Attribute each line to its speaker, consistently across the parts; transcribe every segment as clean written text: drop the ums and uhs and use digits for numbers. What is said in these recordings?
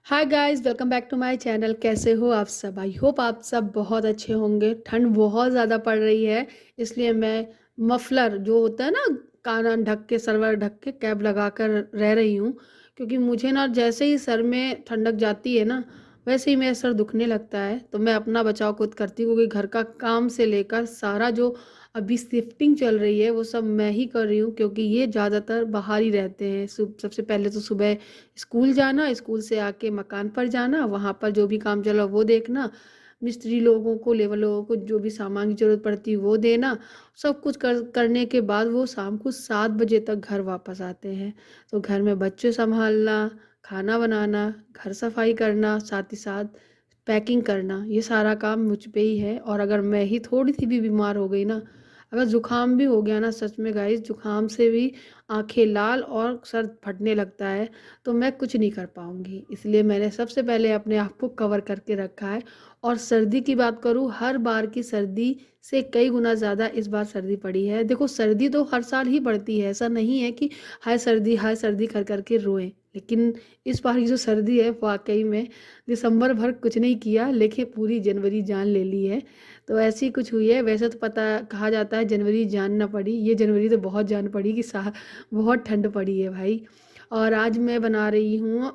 Speaker 1: Hi guys, welcome back to my channel. कैसे हो आप सब? आई होप आप सब बहुत अच्छे होंगे। ठंड बहुत ज़्यादा पड़ रही है, इसलिए मैं मफलर जो होता है ना, कान ढक के, सरवर ढक के कैप लगा कर रह रही हूँ। क्योंकि मुझे ना जैसे ही सर में ठंडक जाती है ना, वैसे ही मेरा सर दुखने लगता है। तो मैं अपना बचाव खुद करती हूँ, क्योंकि घर का काम से लेकर सारा जो अभी शिफ्टिंग चल रही है वो सब मैं ही कर रही हूँ। क्योंकि ये ज़्यादातर बाहर ही रहते हैं। सबसे पहले तो सुबह स्कूल जाना, स्कूल से आके मकान पर जाना, वहाँ पर जो भी काम चला वो देखना, मिस्त्री लोगों को, लेबर लोगों को जो भी सामान की ज़रूरत पड़ती है वो देना। सब कुछ करने के बाद वो शाम को 7 बजे तक घर वापस आते हैं। तो घर में बच्चे संभालना, खाना बनाना, घर सफाई करना, साथ ही साथ पैकिंग करना, ये सारा काम मुझ पे ही है। और अगर मैं ही थोड़ी सी भी बीमार हो गई ना, अगर जुकाम भी हो गया ना, सच में गाइस, जुकाम से भी आंखें लाल और सर फटने लगता है। तो मैं कुछ नहीं कर पाऊंगी, इसलिए मैंने सबसे पहले अपने आप को कवर करके रखा है। और सर्दी की बात करूँ, हर बार की सर्दी से कई गुना ज़्यादा इस बार सर्दी पड़ी है। देखो, सर्दी तो हर साल ही पड़ती है, ऐसा नहीं है कि हाय सर्दी कर करके रोएं। लेकिन इस बार की जो सर्दी है, वाकई में दिसंबर भर कुछ नहीं किया, लेकिन पूरी जनवरी जान ले ली है। तो ऐसी कुछ हुई है। वैसे तो पता कहा जाता है जनवरी जान ना पड़ी, ये जनवरी तो बहुत जान पड़ी कि बहुत ठंड पड़ी है भाई। और आज मैं बना रही हूँ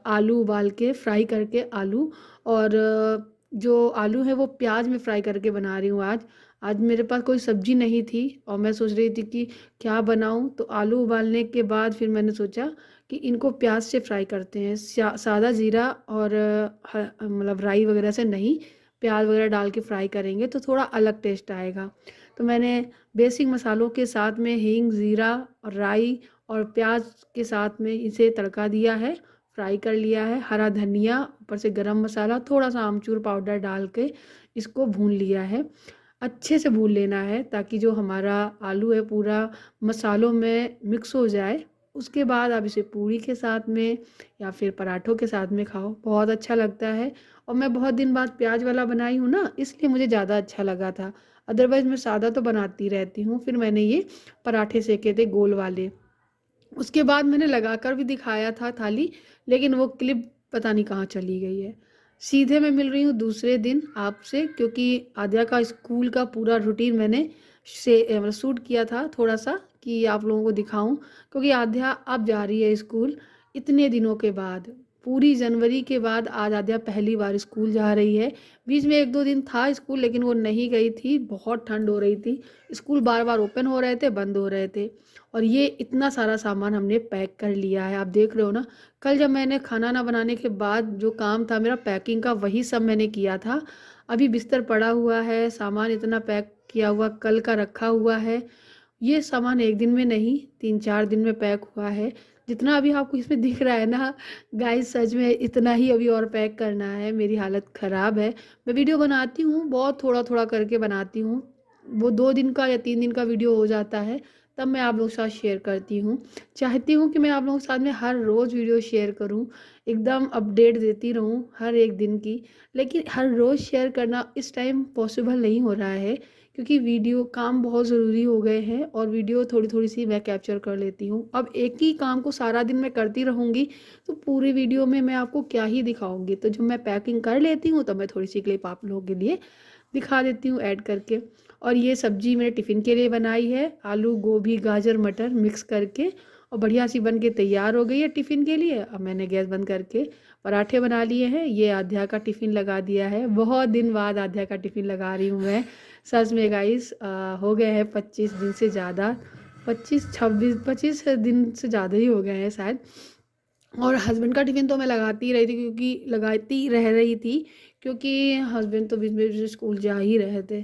Speaker 1: आलू उबाल के, फ्राई करके आलू। और जो आलू है वो प्याज में फ्राई करके बना रही हूँ आज। आज मेरे पास कोई सब्जी नहीं थी और मैं सोच रही थी कि क्या बनाऊँ। तो आलू उबालने के बाद फिर मैंने सोचा कि इनको प्याज से फ्राई करते हैं। सादा जीरा और मतलब राई वगैरह से नहीं, प्याज वगैरह डाल के फ्राई करेंगे तो थोड़ा अलग टेस्ट आएगा। तो मैंने बेसिक मसालों के साथ में हींग, ज़ीरा और राई और प्याज के साथ में इसे तड़का दिया है, फ्राई कर लिया है। हरा धनिया, ऊपर से गरम मसाला, थोड़ा सा आमचूर पाउडर डाल के इसको भून लिया है। अच्छे से भून लेना है ताकि जो हमारा आलू है पूरा मसालों में मिक्स हो जाए। उसके बाद आप इसे पूरी के साथ में या फिर पराठों के साथ में खाओ, बहुत अच्छा लगता है। और मैं बहुत दिन बाद प्याज वाला बनाई हूँ ना, इसलिए मुझे ज़्यादा अच्छा लगा था। अदरवाइज़ मैं सादा तो बनाती रहती हूँ। फिर मैंने ये पराठे सेके थे गोल वाले। उसके बाद मैंने लगाकर भी दिखाया था थाली, लेकिन वो क्लिप पता नहीं कहाँ चली गई है। सीधे मैं मिल रही हूँ दूसरे दिन आपसे, क्योंकि आद्या का स्कूल का पूरा रूटीन मैंने मतलब शूट किया था थोड़ा सा, कि आप लोगों को दिखाऊं। क्योंकि आद्या अब जा रही है स्कूल इतने दिनों के बाद। पूरी जनवरी के बाद आज आद्या पहली बार स्कूल जा रही है। बीच में 1-2 दिन था स्कूल, लेकिन वो नहीं गई थी, बहुत ठंड हो रही थी। स्कूल बार बार ओपन हो रहे थे, बंद हो रहे थे। और ये इतना सारा सामान हमने पैक कर लिया है, आप देख रहे हो ना। कल जब मैंने खाना ना बनाने के बाद जो काम था मेरा पैकिंग का, वही सब मैंने किया था। अभी बिस्तर पड़ा हुआ है, सामान इतना पैक किया हुआ कल का रखा हुआ है। ये सामान एक दिन में नहीं, 3-4 दिन में पैक हुआ है। जितना अभी आपको इसमें दिख रहा है ना गाइस, सच में इतना ही अभी और पैक करना है। मेरी हालत ख़राब है। मैं वीडियो बनाती हूँ, बहुत थोड़ा थोड़ा करके बनाती हूँ। वो 2 दिन का या 3 दिन का वीडियो हो जाता है, तब मैं आप लोगों के साथ शेयर करती हूँ। चाहती हूँ कि मैं आप लोगों के साथ में हर रोज़ वीडियो शेयर करूँ, एकदम अपडेट देती रहूँ हर एक दिन की। लेकिन हर रोज़ शेयर करना इस टाइम पॉसिबल नहीं हो रहा है, क्योंकि वीडियो काम बहुत ज़रूरी हो गए हैं और वीडियो थोड़ी थोड़ी सी मैं कैप्चर कर लेती हूँ। अब एक ही काम को सारा दिन मैं करती रहूँगी तो पूरी वीडियो में मैं आपको क्या ही दिखाऊंगी। तो जब मैं पैकिंग कर लेती हूँ तो मैं थोड़ी सी क्लिप आप लोगों के लिए दिखा देती हूँ ऐड करके। और ये सब्जी मैंने टिफ़िन के लिए बनाई है, आलू गोभी गाजर मटर मिक्स करके, और बढ़िया सी बन के तैयार हो गई है टिफ़िन के लिए। अब मैंने गैस बंद करके पराठे बना लिए हैं। ये आध्या का टिफ़िन लगा दिया है, बहुत दिन बाद आध्या का टिफ़िन लगा रही हूँ मैं। सच में गाइस, हो गए हैं 25 दिन से ज़्यादा, 25 दिन से ज़्यादा ही हो गए हैं शायद। और हस्बैंड का टिफ़िन तो मैं लगाती रह रही थी, क्योंकि हस्बैंड तो बीच में स्कूल जा ही रहे थे।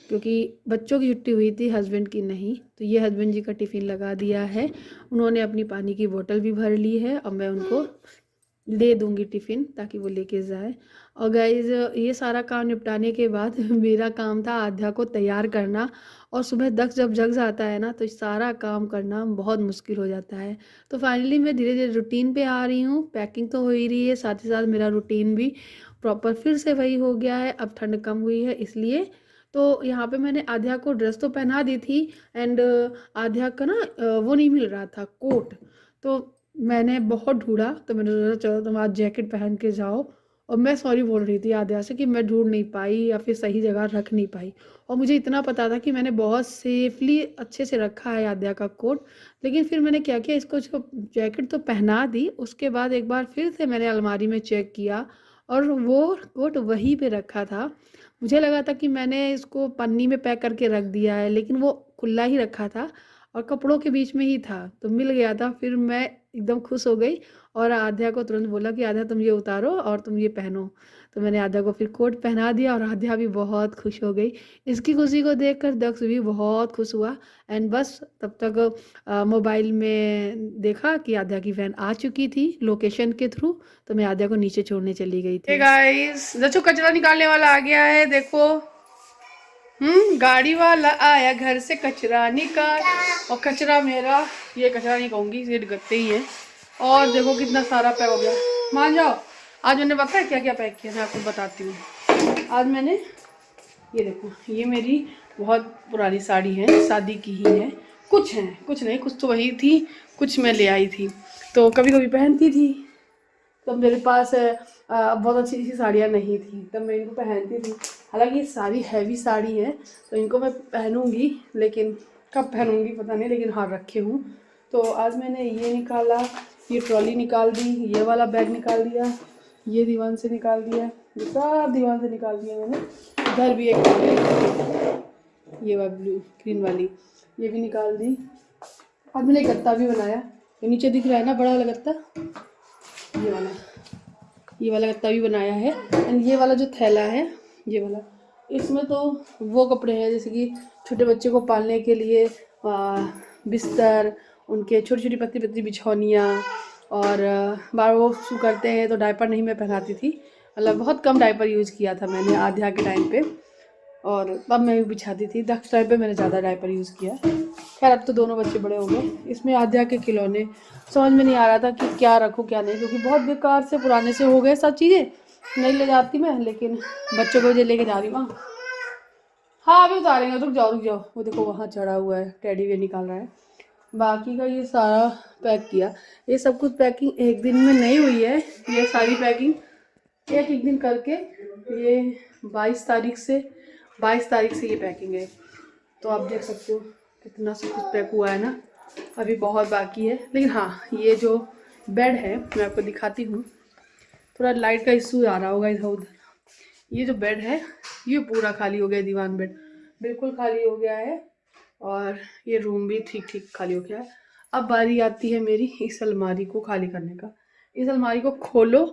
Speaker 1: क्योंकि बच्चों की छुट्टी हुई थी, हस्बैंड की नहीं। तो ये हस्बैंड जी का टिफ़िन लगा दिया है। उन्होंने अपनी पानी की बोतल भी भर ली है, अब मैं उनको दे दूंगी टिफ़िन ताकि वो लेके जाए। और गाइज, ये सारा काम निपटाने के बाद मेरा काम था आध्या को तैयार करना। और सुबह 10 जब जग जाता है ना, तो सारा काम करना बहुत मुश्किल हो जाता है। तो फाइनली मैं धीरे धीरे रूटीन पे आ रही हूँ। पैकिंग तो हो ही रही है, साथ ही साथ मेरा रूटीन भी प्रॉपर फिर से वही हो गया है। अब ठंड कम हुई है इसलिए। तो यहाँ पे मैंने आध्या को ड्रेस तो पहना दी थी, एंड आध्या का ना वो नहीं मिल रहा था कोट। तो मैंने बहुत ढूँढा तो मैंने सोचा चलो तुम आज जैकेट पहन के जाओ। और मैं सॉरी बोल रही थी आद्या से कि मैं ढूँढ नहीं पाई या फिर सही जगह रख नहीं पाई। और मुझे इतना पता था कि मैंने बहुत सेफली अच्छे से रखा है आद्या का कोट। लेकिन फिर मैंने क्या किया, इसको जो जैकेट तो पहना दी, उसके बाद एक बार फिर से मैंने अलमारी में चेक किया और वो कोट वहीं पे रखा था। मुझे लगा था कि मैंने इसको पन्नी में पैक करके रख दिया है, लेकिन वो खुला ही रखा था और कपड़ों के बीच में ही था, तो मिल गया था। फिर मैं एकदम खुश हो गई और आध्या को तुरंत बोला कि आध्या तुम ये उतारो और तुम ये पहनो। तो मैंने आध्या को फिर कोट पहना दिया और आध्या भी बहुत खुश हो गई। इसकी खुशी को देखकर दक्ष भी बहुत खुश हुआ। एंड बस तब तक मोबाइल में देखा कि आध्या की वैन आ चुकी थी लोकेशन के थ्रू, तो मैं आध्या को नीचे छोड़ने चली गई थी। गाइस, दक्षु कचरा निकालने वाला आ गया है, देखो। गाड़ी वाला आया घर से कचरा निकाल। और कचरा मेरा, ये कचरा नहीं कहूँगी, ये गत्ते ही है। और देखो कितना सारा पैक हो गया। मान जाओ, आज मैंने पता है क्या क्या पैक किया, मैं आपको बताती हूँ। आज मैंने ये देखो, ये मेरी बहुत पुरानी साड़ी है, शादी की ही है। कुछ है, कुछ नहीं, कुछ तो वही थी, कुछ मैं ले आई थी तो कभी कभी पहनती थी। तब मेरे पास बहुत अच्छी अच्छी साड़ियाँ नहीं थी, तब मैं इनको पहनती थी। हालांकि ये सारी हैवी साड़ी है तो इनको मैं पहनूंगी, लेकिन कब पहनूंगी पता नहीं, लेकिन हाँ रखे हूँ। तो आज मैंने ये निकाला, ये ट्रॉली निकाल दी, ये वाला बैग निकाल दिया, ये दीवान से निकाल दिया, ये सब दीवान से निकाल दिया मैंने। इधर भी एक ट्रॉली, ये वाली ब्लू ग्रीन वाली, ये भी निकाल दी। आज मैंने गत्ता भी बनाया, ये नीचे दिख रहा है ना बड़ा वाला गत्ता, ये वाला गत्ता भी बनाया है। एंड ये वाला जो थैला है, ये वाला, इसमें तो वो कपड़े हैं जैसे कि छोटे बच्चे को पालने के लिए बिस्तर, उनके छोटी छोटी पतली पतली बिछौनियाँ, और बार वो शू करते हैं तो डायपर नहीं मैं पहनाती थी, मतलब बहुत कम डायपर यूज़ किया था मैंने आध्या के टाइम पे, और तब मैं भी बिछाती थी। दक्ष टाइम पे मैंने ज़्यादा डायपर यूज़ किया। खैर अब तो दोनों बच्चे बड़े हो गए। इसमें आध्या के खिलौने, समझ में नहीं आ रहा था कि क्या रखूँ क्या नहीं, क्योंकि बहुत बेकार से पुराने से हो गए सब चीज़ें, नहीं ले जाती मैं, लेकिन बच्चों को मुझे लेके जा रही हूँ। हाँ अभी उतारेंगे, रुक जाओ रुक जाओ, वो देखो वहाँ चढ़ा हुआ है, टेडी बियर निकाल रहा है। बाकी का ये सारा पैक किया। ये सब कुछ पैकिंग एक दिन में नहीं हुई है, ये सारी पैकिंग एक एक दिन करके, ये 22 तारीख से ये पैकिंग है। तो आप देख सकते हो कितना सब कुछ पैक हुआ है ना, अभी बहुत बाकी है। लेकिन हाँ, ये जो बेड है मैं आपको दिखाती हूँ, थोड़ा लाइट का इशू आ रहा होगा इधर उधर। ये जो बेड है ये पूरा खाली हो गया, दीवान बेड बिल्कुल खाली हो गया है, और ये रूम भी ठीक ठीक खाली हो गया है। अब बारी आती है मेरी इस अलमारी को खाली करने का। इस अलमारी को खोलो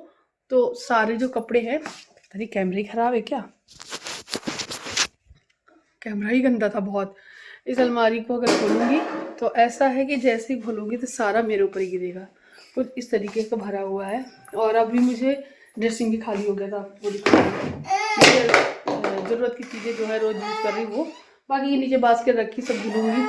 Speaker 1: तो सारे जो कपड़े हैं, पता नहीं कैमरे खराब है क्या, कैमरा ही गंदा था बहुत। इस अलमारी को अगर खोलूँगी तो ऐसा है कि जैसे ही खोलूँगी तो सारा मेरे ऊपर ही गिरेगा, कुछ इस तरीके का भरा हुआ है। और अभी मुझे ड्रेसिंग भी खाली हो गया था, वो ज़रूरत की चीज़ें जो है रोज़ यूज़ कर रही वो, बाकी ये नीचे बास्केट रखी सब धुलूँगी।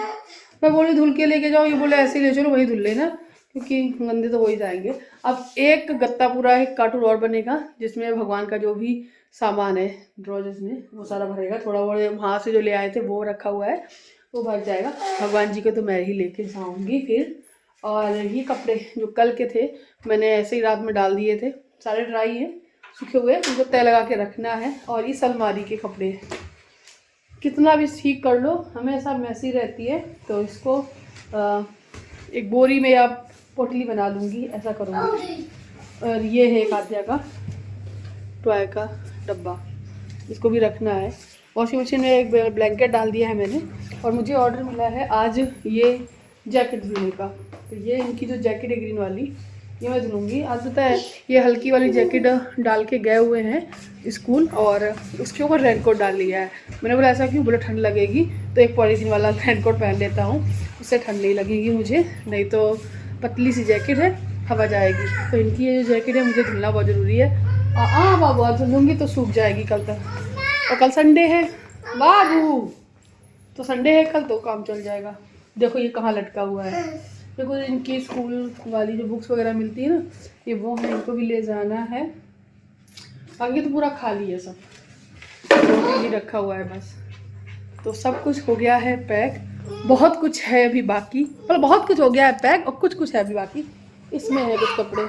Speaker 1: मैं बोली धुल के लेके जाओ, ये बोले ऐसे ही ले चलो वही धुल लेना, क्योंकि गंदे तो हो ही जाएंगे। अब एक गत्ता पूरा एक कार्टून और बनेगा जिसमें भगवान का जो भी सामान है ड्रॉर्स में वो सारा भरेगा। थोड़ा बहुत वहाँ से जो ले आए थे वो रखा हुआ है, वो भर जाएगा। भगवान जी के तो मैं ही लेके जाऊँगी फिर। और ये कपड़े जो कल के थे मैंने ऐसे ही रात में डाल दिए थे, सारे ड्राई हैं सूखे हुए, उनको तय लगा के रखना है। और इस अलमारी के कपड़े कितना भी ठीक कर लो हमेशा मैसी रहती है, तो इसको एक बोरी में या पोटली बना लूँगी, ऐसा करूँगी। और ये है एक आद्या का टॉय का डब्बा, इसको भी रखना है। वॉशिंग मशीन में एक ब्लैंकेट डाल दिया है मैंने, और मुझे ऑर्डर मिला है आज ये जैकेट धुलने का। तो ये इनकी जो जैकेट है ग्रीन वाली, ये मैं धुलूँगी। आज पता है ये हल्की वाली जैकेट डाल के गए हुए हैं स्कूल, और उसके ऊपर रेनकोट डाल लिया है। मैंने बोला ऐसा क्यों, बोला ठंड लगेगी तो एक पॉलीथीन वाला रेनकोट पहन लेता हूँ, उससे ठंड नहीं लगेगी मुझे, नहीं तो पतली सी जैकेट है हवा जाएगी। तो इनकी ये जो जैकेट है मुझे धुलना बहुत ज़रूरी है। हाँ बाबू, आज धुलूँगी तो सूख जाएगी कल तक, और कल संडे है बाबू, तो संडे है कल, तो काम चल जाएगा। देखो ये कहाँ लटका हुआ है, देखो इनकी स्कूल वाली जो बुक्स वगैरह मिलती है ना, ये वो है, इनको भी ले जाना है। बाकी तो पूरा खाली है सब, ये रखा हुआ है बस। तो सब कुछ हो गया है पैक, बहुत कुछ है अभी बाकी, मतलब बहुत कुछ हो गया है पैक और कुछ कुछ है अभी बाकी। इसमें है कुछ कपड़े,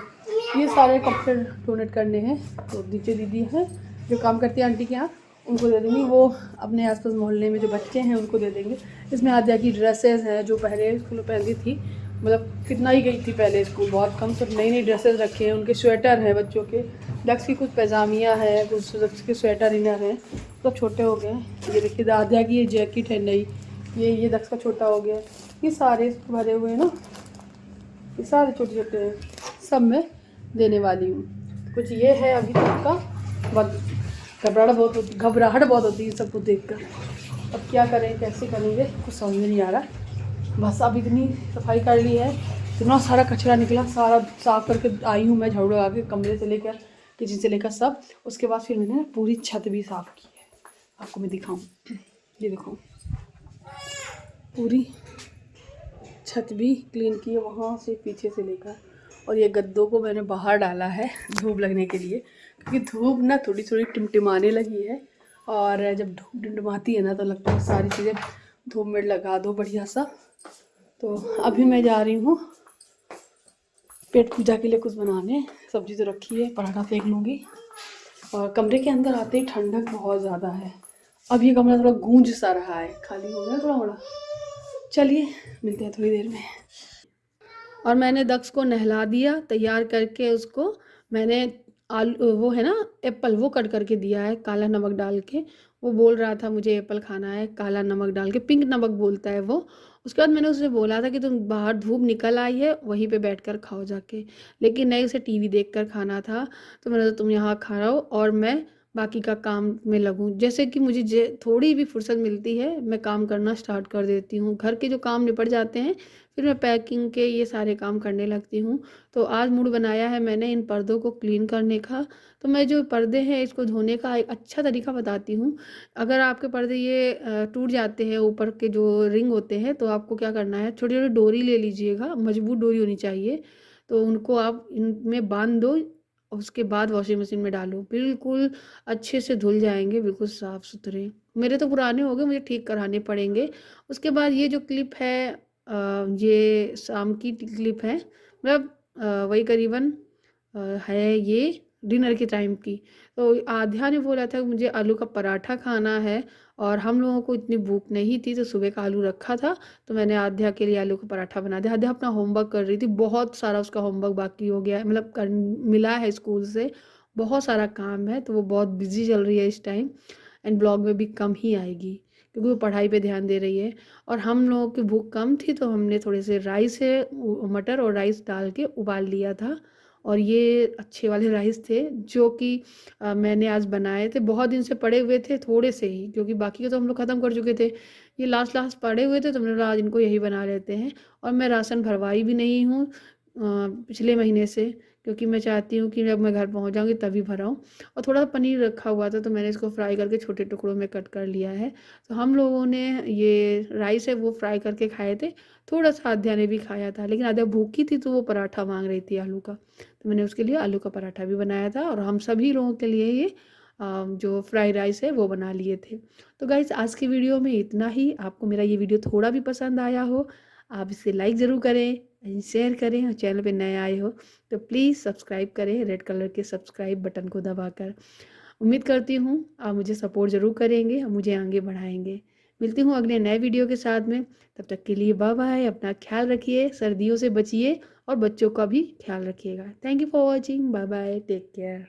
Speaker 1: ये सारे कपड़े डोनेट करने हैं। तो नीचे दीदी हैं जो काम करती है आंटी के यहाँ, उनको दे देंगी। वो अपने आसपास मोहल्ले में जो बच्चे हैं उनको दे देंगे। इसमें आद्या की ड्रेसेस हैं जो पहले स्कूल पहनती थी, मतलब कितना ही गई थी पहले स्कूल, बहुत कम, सब नई नई ड्रेसेस रखे हैं। उनके स्वेटर हैं बच्चों के, दक्ष की कुछ पैजामियाँ हैं, कुछ दक्ष के स्वेटर इनर हैं, सब छोटे हो गए हैं। ये देखिए आद्या की ये जैकेट है नई, ये दक्ष का छोटा हो गया। ये सारे भरे हुए हैं ना, ये सारे छोटे छोटे हैं, सब मैं देने वाली हूँ। कुछ ये है अभी तक का, बहुत घबराहट बहुत होती है सबको देखकर। अब क्या करें, कैसे करेंगे, कुछ समझ में नहीं आ रहा। बस अब इतनी सफाई कर ली है, इतना सारा कचरा निकला, सारा साफ़ करके आई हूँ मैं, झाड़ू लगा के, कमरे से लेकर किचन से लेकर सब। उसके बाद फिर मैंने पूरी छत भी साफ़ की है, आपको मैं दिखाऊँ। ये देखो पूरी छत भी क्लीन की है, वहाँ से पीछे से लेकर। और ये गद्दों को मैंने बाहर डाला है धूप लगने के लिए, क्योंकि धूप ना थोड़ी थोड़ी टिमटिमाने लगी है। और जब धूप टिमटिमाती है ना तो लगता है सारी चीज़ें धूप में लगा दो बढ़िया सा। तो अभी मैं जा रही हूँ पेट पूजा के लिए कुछ बनाने। सब्जी तो रखी है, पराठा सेक लूँगी। और कमरे के अंदर आते ही ठंडक बहुत ज़्यादा है। अब ये कमरा थोड़ा गूंज सा रहा है, खाली हो गया थोड़ा थोड़ा। चलिए मिलते हैं थोड़ी देर में। और मैंने दक्ष को नहला दिया, तैयार करके उसको मैंने आलू, वो है ना एप्पल, वो कट करके दिया है काला नमक डाल के। वो बोल रहा था मुझे एप्पल खाना है काला नमक डाल के, पिंक नमक बोलता है वो। उसके बाद मैंने उसे बोला था कि तुम बाहर धूप निकल आई है, वहीं पे बैठकर खाओ जाके, लेकिन नहीं, उसे टीवी देखकर खाना था। तो मैंने तो तुम यहाँ खा रहा हो और मैं बाकी का काम में लगूँ। जैसे कि मुझे थोड़ी भी फुर्सत मिलती है मैं काम करना स्टार्ट कर देती हूँ। घर के जो काम निपट जाते हैं फिर मैं पैकिंग के ये सारे काम करने लगती हूँ। तो आज मूड बनाया है मैंने इन पर्दों को क्लीन करने का। तो मैं जो पर्दे हैं इसको धोने का एक अच्छा तरीका बताती हूँ। अगर आपके पर्दे ये टूट जाते हैं, ऊपर के जो रिंग होते हैं, तो आपको क्या करना है, छोटी छोटी डोरी ले लीजिएगा, मजबूत डोरी होनी चाहिए। तो उनको आप इनमें बांध दो, उसके बाद वॉशिंग मशीन में डालो, बिल्कुल अच्छे से धुल जाएंगे, बिल्कुल साफ़ सुथरे। मेरे तो पुराने हो गए, मुझे ठीक कराने पड़ेंगे। उसके बाद ये जो क्लिप है, ये शाम की क्लिप है, मतलब वही करीबन है ये डिनर के टाइम की। तो आध्या ने बोला था कि मुझे आलू का पराठा खाना है, और हम लोगों को इतनी भूख नहीं थी, तो सुबह का आलू रखा था, तो मैंने आध्या के लिए आलू का पराठा बना दिया। आध्या अपना होमवर्क कर रही थी, बहुत सारा उसका होमवर्क बाकी हो गया है, मतलब कर मिला है स्कूल से, बहुत सारा काम है, तो वो बहुत बिजी चल रही है इस टाइम। एंड ब्लॉग में भी कम ही आएगी क्योंकि वो पढ़ाई पे ध्यान दे रही है। और हम लोगों की भूख कम थी, तो हमने थोड़े से राइस है, मटर और राइस डाल के उबाल लिया था। और ये अच्छे वाले राइस थे जो कि मैंने आज बनाए थे, बहुत दिन से पड़े हुए थे थोड़े से ही, क्योंकि बाकी के तो हम लोग ख़त्म कर चुके थे। ये लास्ट लास्ट पड़े हुए थे, तो हमने बोला आज इनको यही बना लेते हैं। और मैं राशन भरवाई भी नहीं हूँ पिछले महीने से, क्योंकि मैं चाहती हूँ कि जब मैं घर पहुँच जाऊँगी तभी भराऊँ। और थोड़ा पनीर रखा हुआ था, तो मैंने इसको फ्राई करके छोटे टुकड़ों में कट कर लिया है। तो हम लोगों ने ये राइस है वो फ्राई करके खाए थे, थोड़ा सा आध्या ने भी खाया था, लेकिन आध्या भूखी थी तो वो पराठा मांग रही थी आलू का, तो मैंने उसके लिए आलू का पराठा भी बनाया था। और हम सभी लोगों के लिए ये जो फ्राई राइस है वो बना लिए थे। तो गाइस आज की वीडियो में इतना ही। आपको मेरा ये वीडियो थोड़ा भी पसंद आया हो, आप इसे लाइक ज़रूर करें, शेयर करें, और चैनल पे नए आए हो तो प्लीज़ सब्सक्राइब करें, रेड कलर के सब्सक्राइब बटन को दबाकर। उम्मीद करती हूँ आप मुझे सपोर्ट ज़रूर करेंगे और मुझे आगे बढ़ाएंगे। मिलती हूँ अगले नए वीडियो के साथ में, तब तक के लिए बाय बाय। अपना ख्याल रखिए, सर्दियों से बचिए और बच्चों का भी ख्याल रखिएगा। Thank you for watching, bye bye, take care.